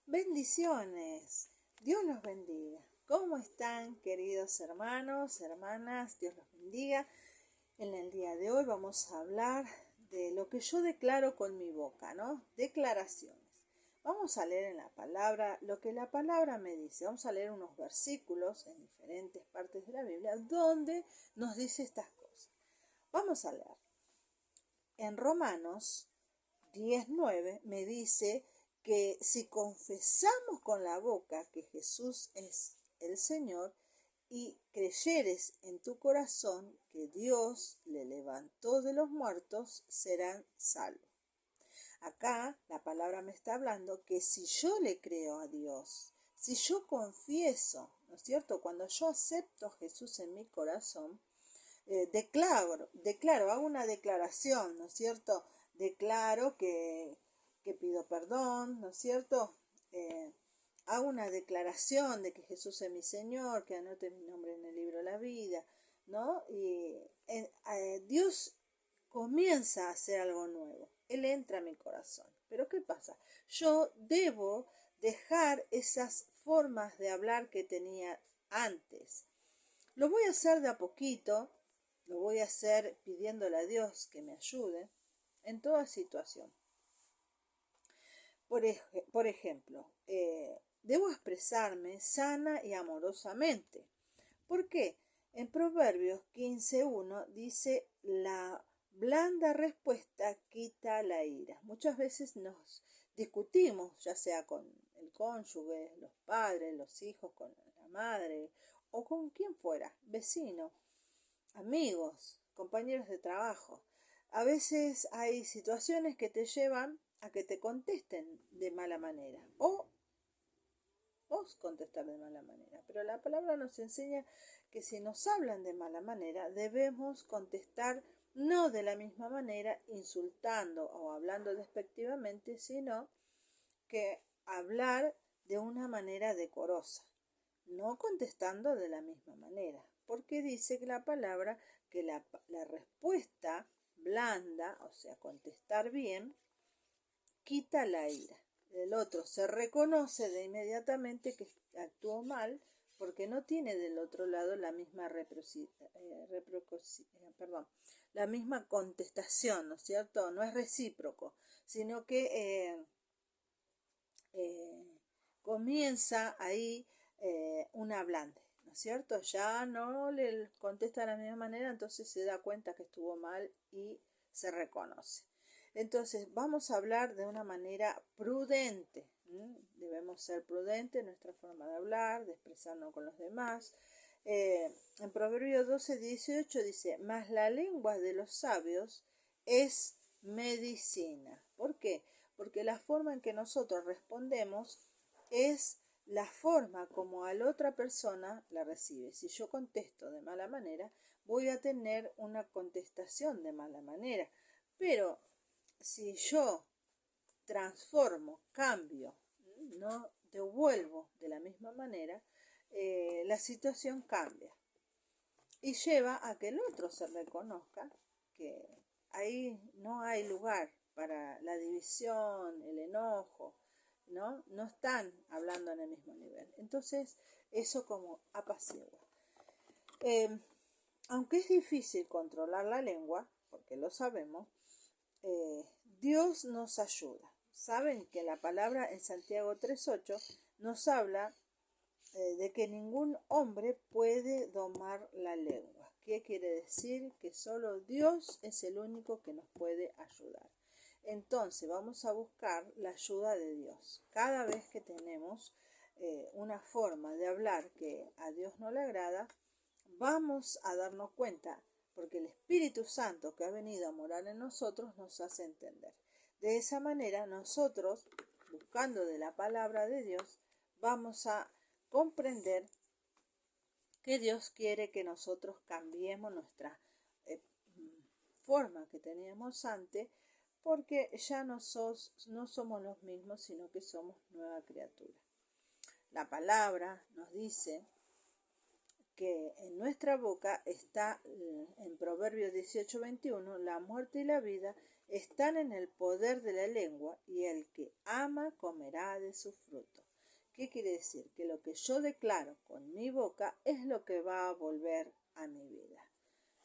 Bendiciones. Dios los bendiga. ¿Cómo están, queridos hermanos, hermanas? Dios los bendiga. En el día de hoy vamos a hablar de lo que yo declaro con mi boca, ¿no? Declaraciones. Vamos a leer en la palabra lo que la palabra me dice. Vamos a leer unos versículos en diferentes partes de la Biblia donde nos dice estas cosas. Vamos a leer. En Romanos 10:9 me dice que si confesamos con la boca que Jesús es el Señor y creyeres en tu corazón que Dios le levantó de los muertos, serán salvos. Acá la palabra me está hablando que si yo le creo a Dios, si yo confieso, ¿no es cierto? Cuando yo acepto a Jesús en mi corazón, declaro, hago una declaración, ¿no es cierto? Declaro que pido perdón, ¿no es cierto? Hago una declaración de que Jesús es mi Señor, que anote mi nombre en el libro de la vida, ¿no? Y Dios comienza a hacer algo nuevo. Él entra a mi corazón. Pero ¿qué pasa? Yo debo dejar esas formas de hablar que tenía antes. Lo voy a hacer de a poquito, lo voy a hacer pidiéndole a Dios que me ayude en toda situación. Por ejemplo, debo expresarme sana y amorosamente. ¿Por qué? En Proverbios 15:1 dice, la blanda respuesta quita la ira. Muchas veces nos discutimos, ya sea con el cónyuge, los padres, los hijos, con la madre o con quien fuera, vecino, amigos, compañeros de trabajo. A veces hay situaciones que te llevan a que te contesten de mala manera o vos contestar de mala manera. Pero la palabra nos enseña que si nos hablan de mala manera, debemos contestar no de la misma manera, insultando o hablando despectivamente, sino que hablar de una manera decorosa, no contestando de la misma manera, porque dice que la palabra que la respuesta blanda, o sea, contestar bien, quita la ira. El otro se reconoce de inmediatamente que actuó mal porque no tiene del otro lado la misma la misma contestación, ¿no es cierto? No es recíproco, sino que comienza ahí un hablante, ¿no es cierto? Ya no le contesta de la misma manera, entonces se da cuenta que estuvo mal y se reconoce. Entonces vamos a hablar de una manera prudente. Debemos ser prudentes en nuestra forma de hablar, de expresarnos con los demás. En Proverbios 12:18 dice, mas la lengua de los sabios es medicina. ¿Por qué? Porque la forma en que nosotros respondemos es la forma como a la otra persona la recibe. Si yo contesto de mala manera, voy a tener una contestación de mala manera. Pero si yo transformo, cambio, no devuelvo de la misma manera, la situación cambia y lleva a que el otro se reconozca que ahí no hay lugar para la división, el enojo, no están hablando en el mismo nivel. Entonces eso como apacigua. Aunque es difícil controlar la lengua, porque lo sabemos, Dios nos ayuda. Saben que la palabra en Santiago 3:8 nos habla de que ningún hombre puede domar la lengua. ¿Qué quiere decir? Que solo Dios es el único que nos puede ayudar. Entonces vamos a buscar la ayuda de Dios. Cada vez que tenemos una forma de hablar que a Dios no le agrada, vamos a darnos cuenta, porque el Espíritu Santo que ha venido a morar en nosotros nos hace entender. De esa manera nosotros, buscando de la palabra de Dios, vamos a comprender que Dios quiere que nosotros cambiemos nuestra forma que teníamos antes, porque ya no somos los mismos, sino que somos nueva criatura. La palabra nos dice que en nuestra boca está, en Proverbios 18:21, la muerte y la vida están en el poder de la lengua y el que ama comerá de su fruto. ¿Qué quiere decir? Que lo que yo declaro con mi boca es lo que va a volver a mi vida.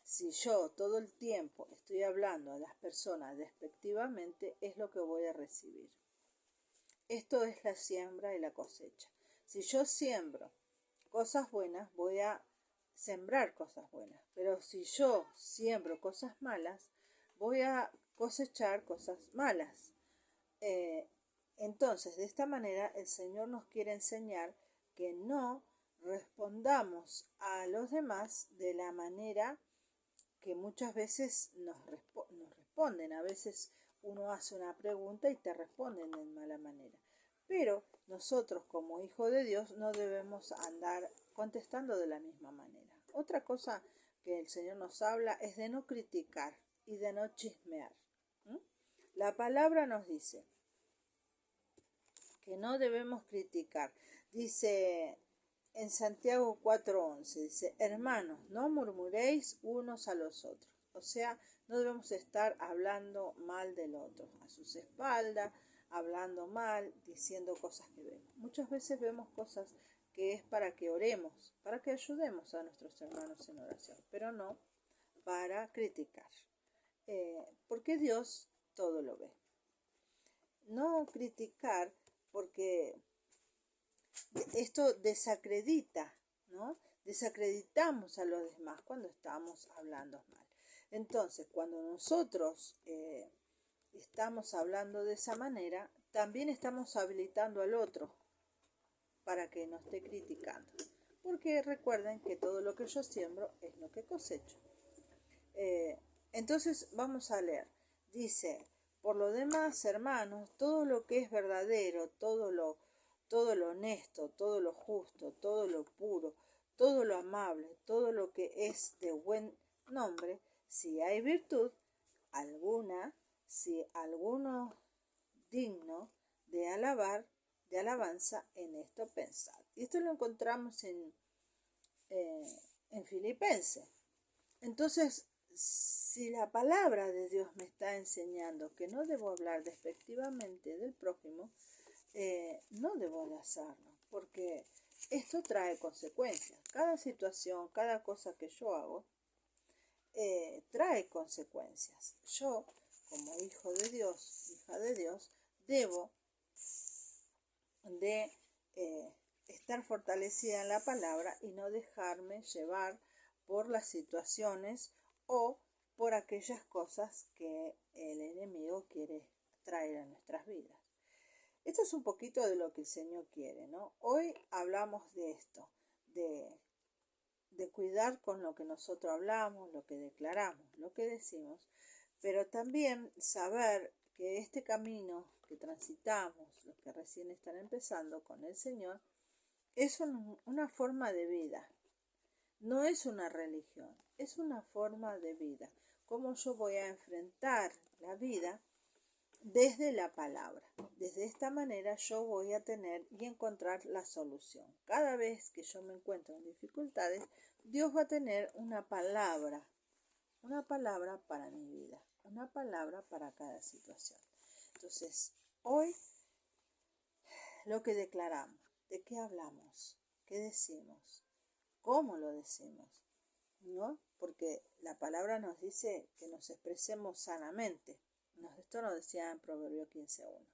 Si yo todo el tiempo estoy hablando a las personas despectivamente, es lo que voy a recibir. Esto es la siembra y la cosecha. Si yo siembro cosas buenas, voy a sembrar cosas buenas. Pero si yo siembro cosas malas, voy a cosechar cosas malas. Entonces, de esta manera, el Señor nos quiere enseñar que no respondamos a los demás de la manera que muchas veces nos responden. A veces uno hace una pregunta y te responden de mala manera. Pero nosotros como hijos de Dios no debemos andar contestando de la misma manera. Otra cosa que el Señor nos habla es de no criticar y de no chismear. La palabra nos dice que no debemos criticar. Dice en Santiago 4:11, dice, hermanos, no murmuréis unos a los otros. O sea, no debemos estar hablando mal del otro, a sus espaldas, hablando mal, diciendo cosas que vemos. Muchas veces vemos cosas que es para que oremos, para que ayudemos a nuestros hermanos en oración, pero no para criticar, porque Dios todo lo ve. No criticar porque esto desacredita, ¿no? Desacreditamos a los demás cuando estamos hablando mal. Entonces, cuando nosotros estamos hablando de esa manera, también estamos habilitando al otro para que no esté criticando. Porque recuerden que todo lo que yo siembro es lo que cosecho. Entonces, vamos a leer. Dice, por lo demás, hermanos, todo lo que es verdadero, todo lo honesto, todo lo justo, todo lo puro, todo lo amable, todo lo que es de buen nombre, si hay virtud alguna, si alguno digno de alabanza, en esto pensad. Y esto lo encontramos en Filipenses. Entonces, si la palabra de Dios me está enseñando que no debo hablar despectivamente del prójimo, no debo de hacerlo, porque esto trae consecuencias. Cada situación, cada cosa que yo hago, trae consecuencias. Yo, como hijo de Dios, hija de Dios, debo de estar fortalecida en la palabra y no dejarme llevar por las situaciones o por aquellas cosas que el enemigo quiere traer a nuestras vidas. Esto es un poquito de lo que el Señor quiere, ¿no? Hoy hablamos de esto, de cuidar con lo que nosotros hablamos, lo que declaramos, lo que decimos, pero también saber que este camino que transitamos, los que recién están empezando con el Señor, es una forma de vida, no es una religión, es una forma de vida. Cómo yo voy a enfrentar la vida desde la palabra. Desde esta manera yo voy a tener y encontrar la solución. Cada vez que yo me encuentro en dificultades, Dios va a tener una palabra para mi vida, una palabra para cada situación. Entonces, hoy lo que declaramos, de qué hablamos, qué decimos, cómo lo decimos, ¿no? Porque la palabra nos dice que nos expresemos sanamente. Esto nos decía en Proverbio 15:1.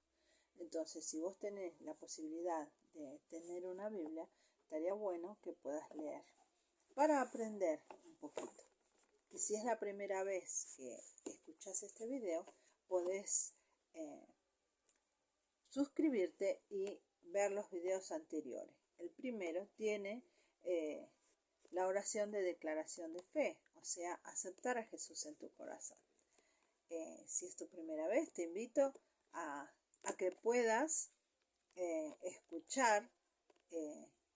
Entonces, si vos tenés la posibilidad de tener una Biblia, estaría bueno que puedas leer para aprender un poquito. Y si es la primera vez que escuchas este video, podés suscribirte y ver los videos anteriores. El primero tiene la oración de declaración de fe, o sea, aceptar a Jesús en tu corazón. Si es tu primera vez, te invito a que puedas escuchar,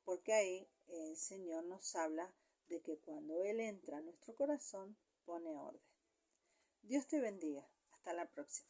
porque ahí el Señor nos habla de que cuando Él entra a nuestro corazón, pone orden. Dios te bendiga. Hasta la próxima.